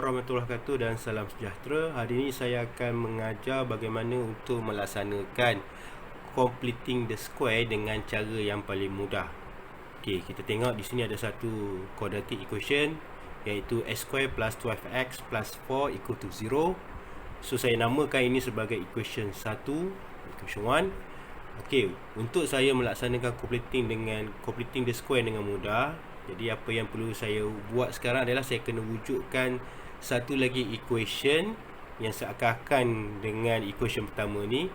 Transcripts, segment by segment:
warahmatullahi wabarakatuh dan salam sejahtera. Hari ini saya akan mengajar bagaimana untuk melaksanakan completing the square dengan cara yang paling mudah. Okey, kita tengok di sini ada satu quadratic equation iaitu x square plus 12x plus 4 equal to 0. So saya namakan ini sebagai equation 1, equation 1. Okey, untuk saya melaksanakan completing the square dengan mudah, jadi apa yang perlu saya buat sekarang adalah saya kena wujudkan satu lagi equation yang seakan-akan dengan equation pertama ni.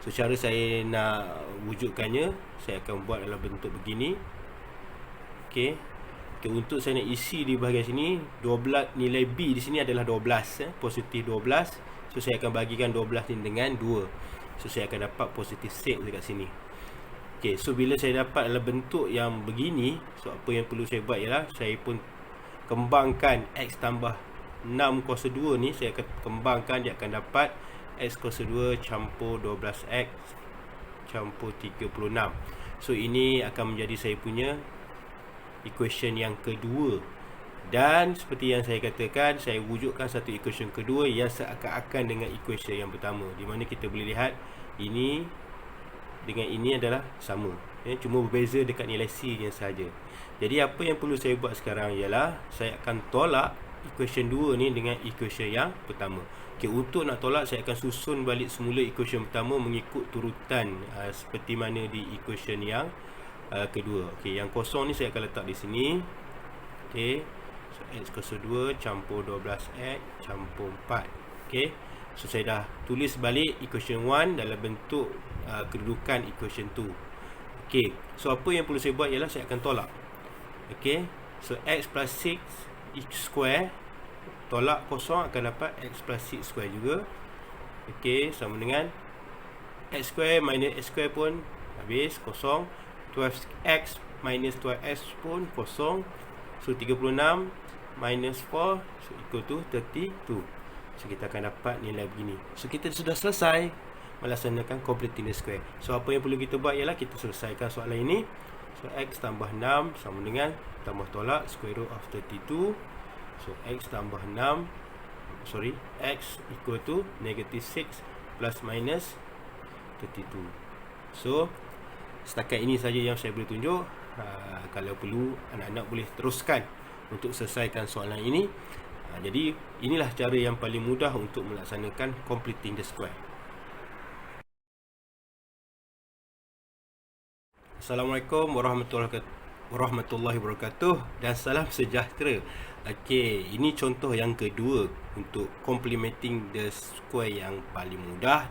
So cara saya nak wujudkannya, saya akan buat dalam bentuk begini. Okey. Untuk saya nak isi di bahagian sini, 12 nilai B di sini adalah 12, positif 12. So saya akan bagikan 12 ni dengan 2. So saya akan dapat positif 6 dekat sini. Okey, so bila saya dapat dalam bentuk yang begini, so apa yang perlu saya buat ialah saya pun kembangkan x tambah 6 kuasa 2 ni, saya akan kembangkan, dia akan dapat x kuasa 2 campur 12x campur 36. So ini akan menjadi saya punya equation yang kedua. Dan seperti yang saya katakan, saya wujudkan satu equation kedua yang seakan-akan dengan equation yang pertama, di mana kita boleh lihat ini dengan ini adalah sama, cuma berbeza dekat nilai C nya saja. Jadi apa yang perlu saya buat sekarang ialah saya akan tolak equation 2 ni dengan equation yang pertama. Okey, untuk nak tolak saya akan susun balik semula equation pertama mengikut turutan seperti mana di equation yang kedua. Okey, yang kosong ni saya akan letak di sini. Okey, so x kuasa 2 campur 12x campur 4. Okey, so saya dah tulis balik equation 1 dalam bentuk kedudukan equation 2. Okey, so apa yang perlu saya buat ialah saya akan tolak. Okey, so x plus 6 square tolak kosong akan dapat x plus 6 square juga. Okey, sama dengan x square minus x square pun habis, kosong. 12x minus 12x pun kosong. So 36 minus 4 so equal to 32. So kita akan dapat nilai begini. So kita sudah selesai melaksanakan completing the square. So apa yang perlu kita buat ialah kita selesaikan soalan ini. So x tambah 6 sama dengan tambah tolak square root of 32. So x tambah 6, x equal to negative 6 plus minus 32. So setakat ini saja yang saya boleh tunjuk. Kalau perlu anak-anak boleh teruskan untuk selesaikan soalan ini. Jadi inilah cara yang paling mudah untuk melaksanakan completing the square. Assalamualaikum warahmatullahi wabarakatuh dan salam sejahtera. Okey, ini contoh yang kedua untuk completing the square yang paling mudah.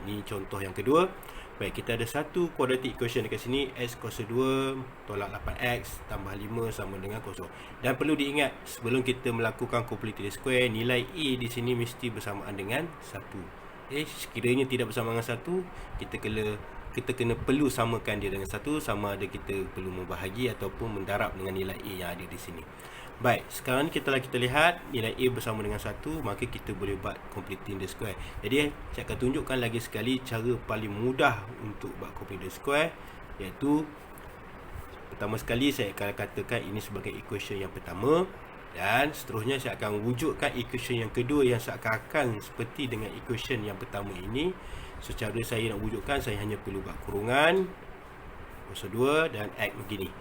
Ini contoh yang kedua. Baik, kita ada satu quadratic equation dekat sini, x kuasa 2 tolak 8x tambah 5 sama dengan kosong. Dan perlu diingat, sebelum kita melakukan completing the square, nilai A di sini mesti bersamaan dengan 1. Sekiranya tidak bersamaan dengan 1, kita kena perlu samakan dia dengan 1, sama ada kita perlu membahagi ataupun mendarab dengan nilai A yang ada di sini. Baik, sekarang kita lihat nilai A bersama dengan 1, maka kita boleh buat completing the square. Jadi saya akan tunjukkan lagi sekali cara paling mudah untuk buat completing the square, iaitu pertama sekali saya akan katakan ini sebagai equation yang pertama, dan seterusnya saya akan wujudkan equation yang kedua yang seakan-akan seperti dengan equation yang pertama ini. Secara saya nak wujudkan, saya hanya perlu buat kurungan kuasa 2 dan x begini.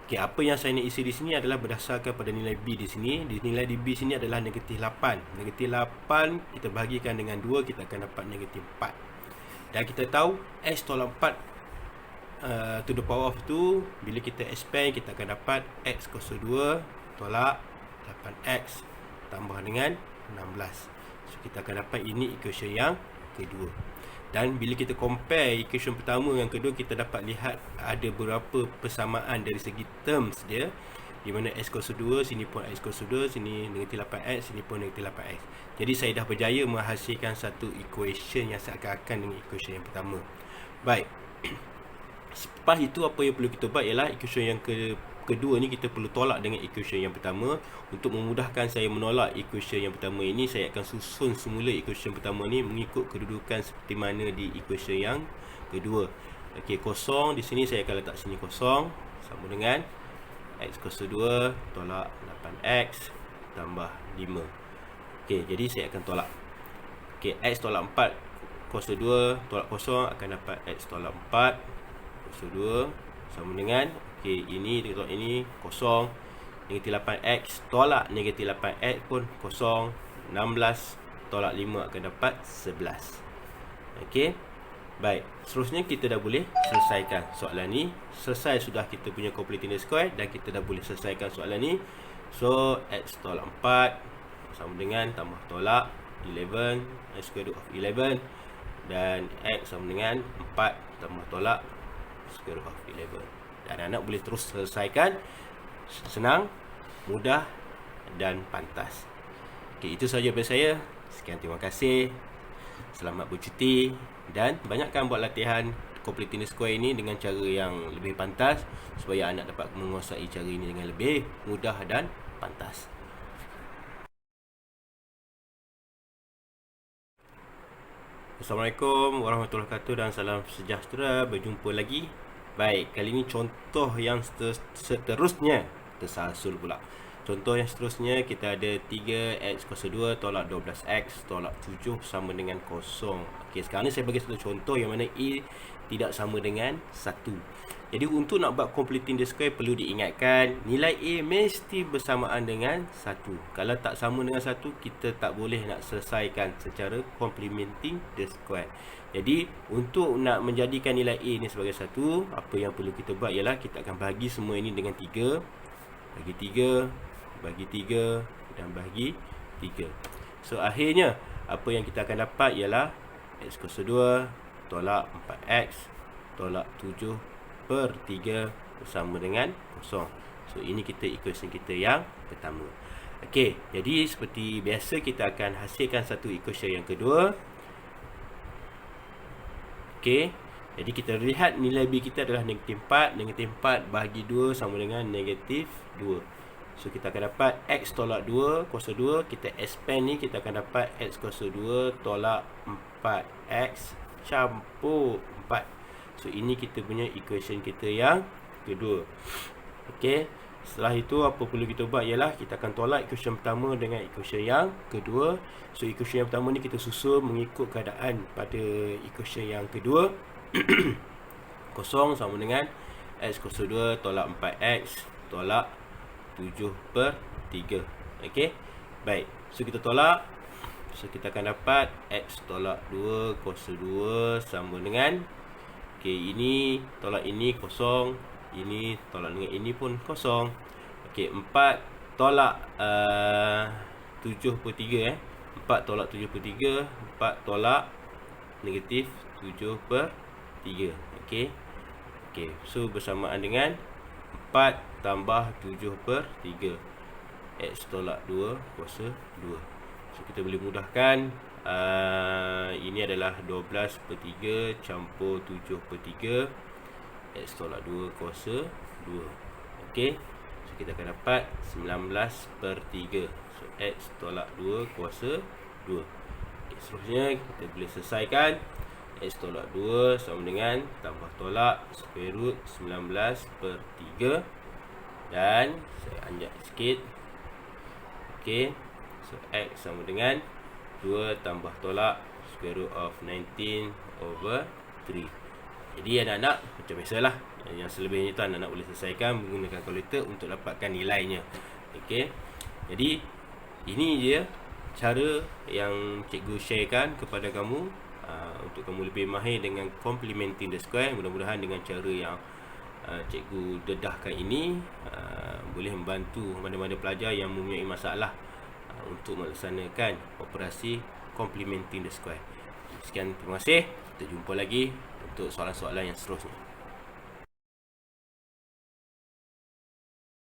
Okey, apa yang saya nak isi di sini adalah berdasarkan pada nilai B di sini. Nilai di B sini adalah negatif 8. Negatif 8 kita bahagikan dengan 2, kita akan dapat negatif 4. Dan kita tahu x tolak 4 to the power of 2, bila kita expand kita akan dapat x kuasa 2 tolak 8x tambah dengan 16. So kita akan dapat ini equation yang kedua. Dan bila kita compare equation pertama dengan kedua, kita dapat lihat ada beberapa persamaan dari segi terms dia, di mana x kuasa 2, sini pun x kuasa 2, sini negatif 8x, sini pun negatif 8x. Jadi saya dah berjaya menghasilkan satu equation yang seakan-akan dengan equation yang pertama. Baik, selepas itu apa yang perlu kita buat ialah equation yang kedua ni kita perlu tolak dengan equation yang pertama. Untuk memudahkan saya menolak equation yang pertama ini, saya akan susun semula equation pertama ni mengikut kedudukan seperti mana di equation yang kedua. Okey, kosong di sini saya akan letak sini kosong sama dengan x kuasa 2 tolak 8x tambah 5. Okey, jadi saya akan tolak. Okey, X tolak 4 kuasa 2 tolak kosong akan dapat X tolak 4 kuasa 2 sama dengan, okey, ini tolak ini kosong, negatif 8X tolak negatif 8X pun kosong, 16 tolak 5 akan dapat 11. Okey, baik, seterusnya kita dah boleh selesaikan soalan ni. Selesai sudah kita punya completing the square dan kita dah boleh selesaikan soalan ni. So X tolak 4 sama dengan tambah tolak 11, square root of 11, dan X sama dengan 4 tambah tolak square root of 11. Dan anak boleh terus selesaikan. Senang, mudah dan pantas. Okey, itu sahaja daripada saya. Sekian, terima kasih. Selamat bercuti dan banyakkan buat latihan completing the square ini dengan cara yang lebih pantas supaya anak dapat menguasai cara ini dengan lebih mudah dan pantas. Assalamualaikum warahmatullahi wabarakatuh dan salam sejahtera. Berjumpa lagi. Baik, kali ini contoh yang seterusnya. Tersasul pula. Contoh yang seterusnya, kita ada 3x kuasa 2 tolak 12x tolak 7 sama dengan 0. Okey, sekarang ni saya bagi satu contoh yang mana A tidak sama dengan 1. Jadi untuk nak buat completing the square perlu diingatkan nilai A mesti bersamaan dengan 1. Kalau tak sama dengan 1, kita tak boleh nak selesaikan secara complementing the square. Jadi untuk nak menjadikan nilai A ni sebagai 1, apa yang perlu kita buat ialah kita akan bagi semua ini dengan 3. Bagi 3, bagi 3 dan bagi 3. So akhirnya apa yang kita akan dapat ialah x kuasa 2 tolak 4x tolak 7 per 3 bersama dengan 0. So ini kita equation kita yang pertama. Okey, jadi seperti biasa kita akan hasilkan satu equation yang kedua. Okey, jadi kita lihat nilai B kita adalah negatif 4. Negatif 4 bahagi 2 sama dengan negatif 2. So kita akan dapat x tolak 2 kuasa 2. Kita expand ni, kita akan dapat x kuasa 2 tolak 4x campur 4. So ini kita punya equation kita yang kedua. Okey, setelah itu apa perlu kita buat ialah kita akan tolak equation pertama dengan equation yang kedua. So equation yang pertama ni kita susun mengikut keadaan pada equation yang kedua. 0 sama dengan x kuasa 2 tolak 4x tolak 7 per 3. Okey, baik, so kita tolak. So kita akan dapat x tolak 2 kuasa 2 sama dengan, okey, ini tolak ini kosong, ini tolak dengan ini pun kosong. Okey, 4 tolak 7 per 3 4 tolak 7 per 3, 4 tolak negatif 7 per 3. Okey. Okey, so bersamaan dengan 4 tambah 7 per 3. X tolak 2 kuasa 2. So kita boleh mudahkan. Ini adalah 12 per 3 campur 7 per 3. X tolak 2 kuasa 2. Okey, so kita akan dapat 19 per 3. So X tolak 2 kuasa 2. Okay, seterusnya kita boleh selesaikan. X tolak 2 sama dengan tambah tolak square root 19 per 3. Dan saya anjak sikit. Okey, so X sama dengan 2 tambah tolak square root of 19 over 3. Jadi anak-anak macam biasalah, yang selebihnya itu anak-anak boleh selesaikan menggunakan kalkulator untuk dapatkan nilainya. Okey, jadi ini dia cara yang cikgu sharekan kepada kamu untuk kamu lebih mahir dengan complementing the square. Mudah-mudahan dengan cara yang cikgu dedahkan ini boleh membantu mana-mana pelajar yang mempunyai masalah untuk melaksanakan operasi complementing the square. Sekian, terima kasih. Kita jumpa lagi untuk soalan-soalan yang seterusnya.